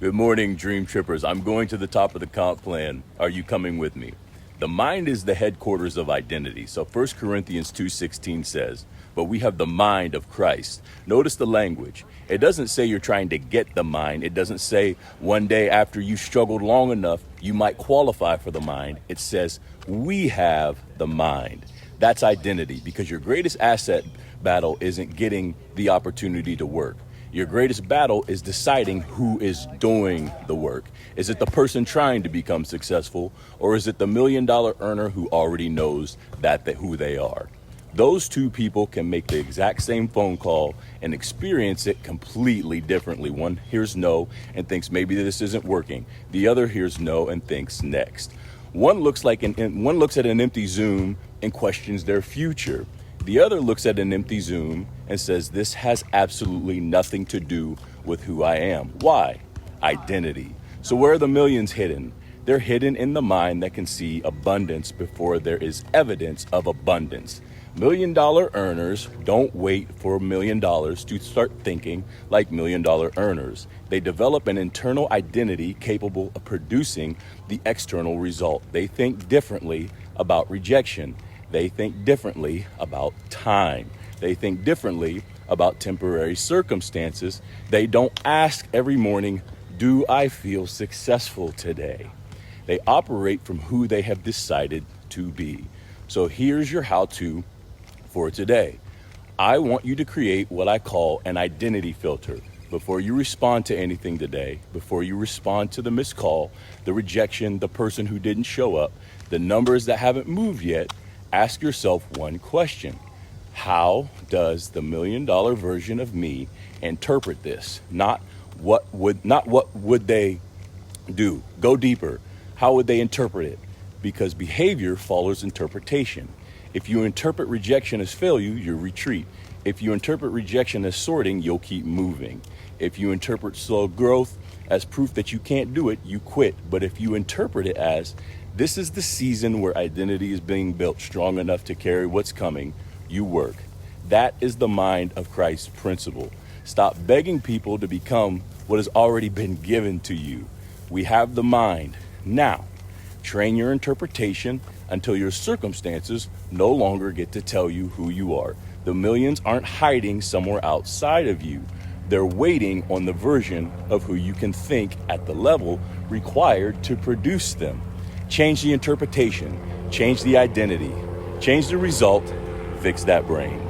Good morning, Dream Trippers. I'm going to the top of the comp plan. Are you coming with me? The mind is the headquarters of identity. So 1 Corinthians 2:16 says, but we have the mind of Christ. Notice the language. It doesn't say you're trying to get the mind. It doesn't say one day after you struggled long enough, you might qualify for the mind. It says we have the mind. That's identity, because your greatest asset battle isn't getting the opportunity to work. Your greatest battle is deciding who is doing the work. Is it the person trying to become successful, or is it the $1 million earner who already knows who they are? Those two people can make the exact same phone call and experience it completely differently. One hears no and thinks maybe this isn't working. The other hears no and thinks next. One looks at an empty Zoom and questions their future. The other looks at an empty Zoom and says, this has absolutely nothing to do with who I am. Why? Identity. So where are the millions hidden? They're hidden in the mind that can see abundance before there is evidence of abundance. $1 million earners don't wait for $1 million to start thinking like $1 million earners. They develop an internal identity capable of producing the external result. They think differently about rejection. They think differently about time. They think differently about temporary circumstances. They don't ask every morning, do I feel successful today? They operate from who they have decided to be. So here's your how-to for today. I want you to create what I call an identity filter. Before you respond to anything today, before you respond to the missed call, the rejection, the person who didn't show up, the numbers that haven't moved yet, ask yourself one question. How does the $1 million version of me interpret this? Not what would they do? Go deeper. How would they interpret it? Because behavior follows interpretation. If you interpret rejection as failure, you retreat. If you interpret rejection as sorting, you'll keep moving. If you interpret slow growth as proof that you can't do it, you quit. But if you interpret it as this is the season where identity is being built strong enough to carry what's coming, you work. That is the mind of Christ principle. Stop begging people to become what has already been given to you. We have the mind. Now, train your interpretation until your circumstances no longer get to tell you who you are. The millions aren't hiding somewhere outside of you. They're waiting on the version of who you can think at the level required to produce them. Change the interpretation, change the identity, change the result, fix that brain.